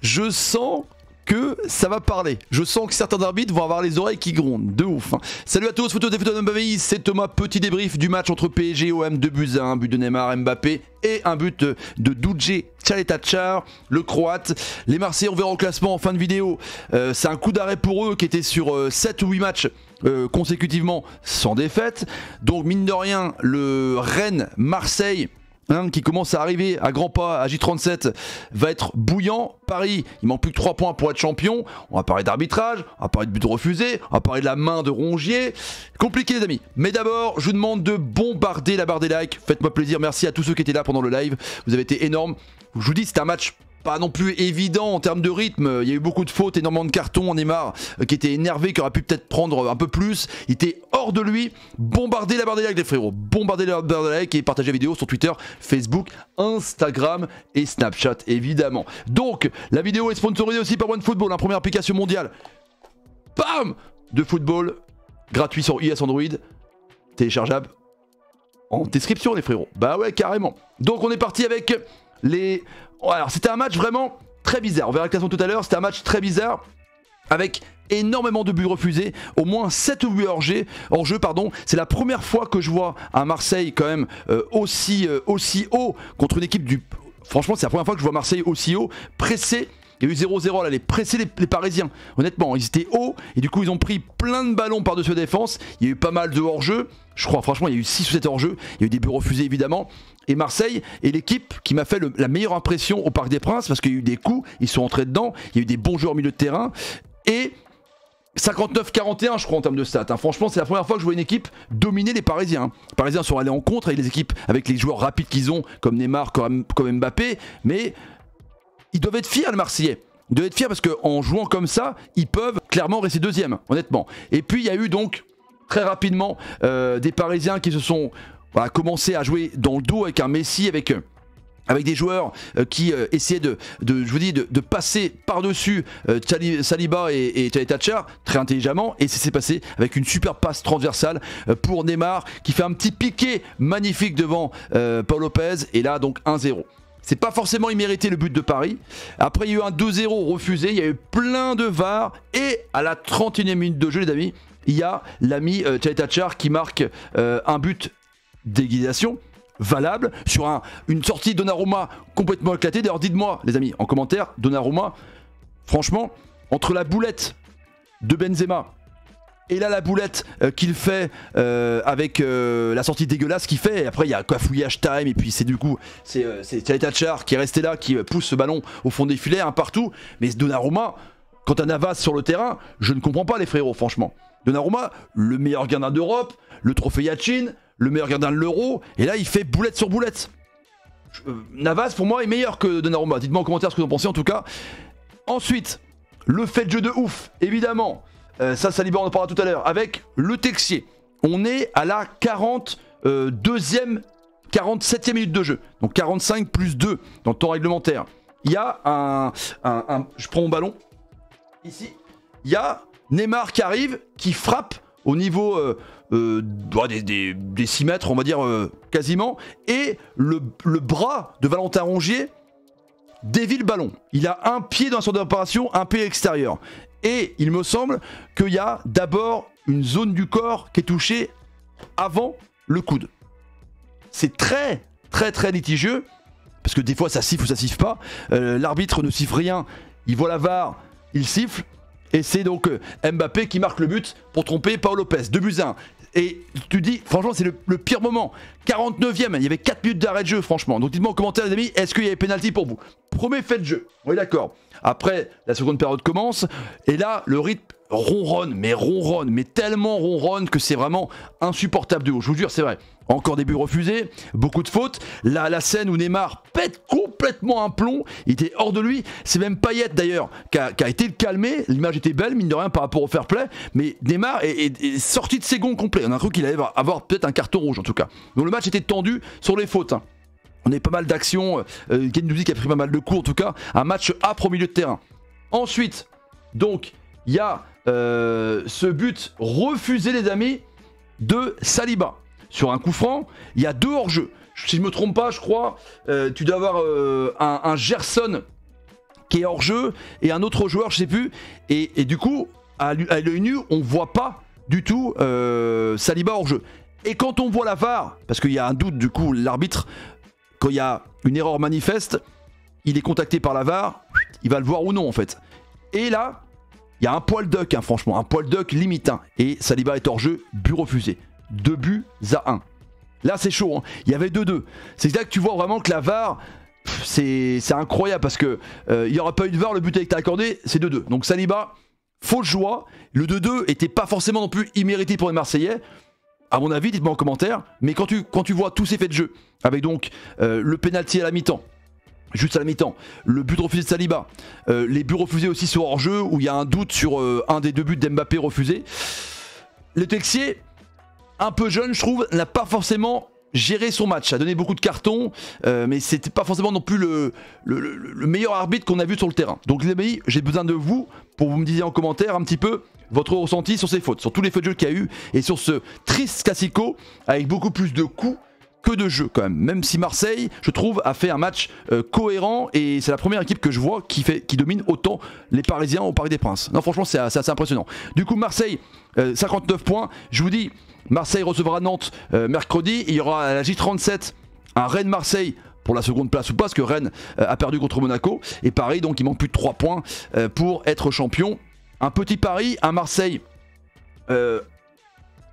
je sens que ça va parler. Je sens que certains arbitres vont avoir les oreilles qui grondent. De ouf. Hein. Salut à tous, photo des photos de Mbappé, c'est Thomas. Petit débrief du match entre PSG et OM. 2 buts à 1, but de Neymar, Mbappé et un but de Duje Çalhanoğlu, le croate. Les Marseillais, on verra au classement en fin de vidéo. C'est un coup d'arrêt pour eux qui était sur 7 ou 8 matchs consécutivement sans défaite. Donc mine de rien, le Rennes-Marseille, qui commence à arriver à grands pas à J37, va être bouillant. Paris, il manque plus que 3 points pour être champion. On va parler d'arbitrage, on va parler de buts refusés, on va parler de la main de Rongier. Compliqué les amis. Mais d'abord, je vous demande de bombarder la barre des likes. Faites-moi plaisir, merci à tous ceux qui étaient là pendant le live. Vous avez été énormes. Je vous dis, c'était un match pas non plus évident en termes de rythme. Il y a eu beaucoup de fautes, énormément de cartons. Neymar qui était énervé, qui aurait pu peut-être prendre un peu plus. Il était hors de lui. Bombardez la barre des likes les frérots. Bombardez la barre des likes et partagez la vidéo sur Twitter, Facebook, Instagram et Snapchat évidemment. Donc la vidéo est sponsorisée aussi par OneFootball, la première application mondiale. Bam, de football gratuit sur iOS Android. Téléchargeable en description les frérots. Bah ouais carrément. Donc on est parti avec les... Alors c'était un match vraiment très bizarre, on verra le classement tout à l'heure, c'était un match très bizarre avec énormément de buts refusés, au moins 7 buts hors jeu, pardon. C'est la première fois que je vois un Marseille quand même aussi haut contre une équipe du... Franchement c'est la première fois que je vois Marseille aussi haut, pressé. Il y a eu 0-0 là, les pressés les Parisiens. Honnêtement, ils étaient hauts et du coup ils ont pris plein de ballons par-dessus la défense. Il y a eu pas mal de hors-jeu. Je crois franchement il y a eu 6 ou 7 hors-jeu. Il y a eu des buts refusés évidemment. Et Marseille est l'équipe qui m'a fait la meilleure impression au Parc des Princes parce qu'il y a eu des coups, ils sont entrés dedans. Il y a eu des bons joueurs au milieu de terrain. Et 59-41 je crois en termes de stats. Hein. Franchement c'est la première fois que je vois une équipe dominer les Parisiens. Hein. Les Parisiens sont allés en contre avec les équipes, avec les joueurs rapides qu'ils ont comme Neymar, comme Mbappé. Mais... ils doivent être fiers les Marseillais. Ils doivent être fiers parce qu'en jouant comme ça, ils peuvent clairement rester deuxième, honnêtement. Et puis il y a eu donc très rapidement des Parisiens qui se sont commencé à jouer dans le dos avec un Messi, avec des joueurs qui essayaient de passer par-dessus Saliba et Çalhanoğlu très intelligemment. Et ça s'est passé avec une super passe transversale pour Neymar qui fait un petit piqué magnifique devant Paul Lopez. Et là donc 1-0. C'est pas forcément immérité le but de Paris. Après il y a eu un 2-0 refusé, il y a eu plein de VAR. Et à la 31e minute de jeu les amis, il y a l'ami Çalhanoğlu qui marque un but d'égalisation valable sur une sortie de Donnarumma complètement éclatée. D'ailleurs dites-moi les amis en commentaire, Donnarumma, franchement, entre la boulette de Benzema et là la boulette qu'il fait avec la sortie dégueulasse qu'il fait, et après il y a cafouillage time, et puis c'est du coup c'est Çalhanoğlu qui est resté là, qui pousse ce ballon au fond des filets, partout. Mais Donnarumma, quand t'as Navas sur le terrain, je ne comprends pas les frérots franchement. Donnarumma, le meilleur gardien d'Europe, le trophée Yachin, le meilleur gardien de l'Euro, et là il fait boulette sur boulette. Navas pour moi est meilleur que Donnarumma, dites-moi en commentaire ce que vous en pensez en tout cas. Ensuite, le fait de jeu de ouf, évidemment. Ça Saliba on en parlera tout à l'heure avec le Texier. On est à la 47e minute de jeu. Donc 45 plus 2 dans le temps réglementaire. Il y a je prends mon ballon. Ici. Il y a Neymar qui arrive, qui frappe au niveau des 6 mètres on va dire quasiment. Et le bras de Valentin Rongier dévie le ballon. Il a un pied dans son opération, un pied extérieur. Et il me semble qu'il y a d'abord une zone du corps qui est touchée avant le coude. C'est très litigieux, parce que des fois ça siffle ou ça siffle pas. L'arbitre ne siffle rien, il voit la VAR, il siffle. Et c'est donc Mbappé qui marque le but pour tromper Paul Lopez. 2-1. Et tu dis, franchement, c'est le pire moment. 49e, il y avait 4 minutes d'arrêt de jeu, franchement. Donc dites-moi en commentaire, les amis, est-ce qu'il y avait pénalty pour vous? Premier fait de jeu, on est d'accord. Après, la seconde période commence. Et là, le rythme ronronne, mais tellement ronronne que c'est vraiment insupportable de haut. Je vous jure, c'est vrai. Encore des buts refusés, beaucoup de fautes. Là, la scène où Neymar pète complètement un plomb, il était hors de lui. C'est même Payet d'ailleurs qui a été le calmer. L'image était belle, mine de rien, par rapport au fair play. Mais Neymar est sorti de ses gonds complets. On a cru qu'il allait avoir peut-être un carton rouge en tout cas. Donc le match était tendu sur les fautes. Hein. On a pas mal d'actions. Gendouzi qui a pris pas mal de coups en tout cas. Un match âpre au milieu de terrain. Ensuite, donc, il y a ce but refusé, les amis, de Saliba. Sur un coup franc, il y a 2 hors-jeu. Si je ne me trompe pas, je crois, tu dois avoir un Gerson qui est hors jeu et un autre joueur, je sais plus. Et du coup, à l'œil nu, on voit pas du tout Saliba hors jeu. Et quand on voit la VAR, parce qu'il y a un doute, du coup, l'arbitre, quand il y a une erreur manifeste, il est contacté par la VAR, il va le voir ou non en fait. Et là, il y a un poil duck, hein, franchement, un poil duck limite. Hein, et Saliba est hors jeu, but refusé. 2 buts à 1. Là, c'est chaud, hein. Il y avait 2-2. C'est là que tu vois vraiment que la VAR, c'est incroyable parce que il n'y aura pas eu de VAR, le but a été accordé, c'est 2-2. Donc Saliba, fausse joie. Le 2-2 n'était pas forcément non plus immérité pour les Marseillais. À mon avis, dites-moi en commentaire. Mais quand tu vois tous ces faits de jeu, avec donc le pénalty à la mi-temps, juste à la mi-temps, le but refusé de Saliba, les buts refusés aussi sur hors-jeu, où il y a un doute sur un des 2 buts d'Mbappé refusés, le Texier, un peu jeune, je trouve, n'a pas forcément géré son match, a donné beaucoup de cartons, mais c'était pas forcément non plus le meilleur arbitre qu'on a vu sur le terrain. Donc les amis, j'ai besoin de vous pour vous me disiez en commentaire un petit peu votre ressenti sur ces fautes, sur tous les fautes de jeu qu'il y a eu et sur ce triste classico avec beaucoup plus de coups que de jeu quand même. Même si Marseille, je trouve, a fait un match cohérent et c'est la première équipe que je vois qui domine autant les Parisiens au Parc des Princes. Non, franchement, c'est assez impressionnant. Du coup, Marseille, 59 points. Je vous dis, Marseille recevra Nantes mercredi. Il y aura à la J37 un Rennes-Marseille pour la seconde place ou pas, parce que Rennes a perdu contre Monaco. Et Paris, donc, il manque plus de 3 points pour être champion. Un petit Paris, un Marseille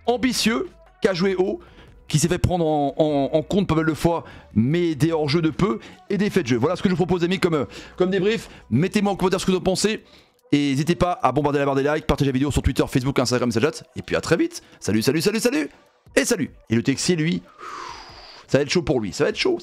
ambitieux, qui a joué haut, qui s'est fait prendre en compte pas mal de fois, mais des hors-jeux de peu et des faits de jeu. Voilà ce que je vous propose, amis, comme débrief. Mettez-moi en commentaire ce que vous en pensez. Et n'hésitez pas à bombarder la barre des likes, partager la vidéo sur Twitter, Facebook, Instagram, Snapchat. Et puis à très vite. Salut, salut, salut, salut. Et salut. Et le Texier, lui, ça va être chaud pour lui. Ça va être chaud.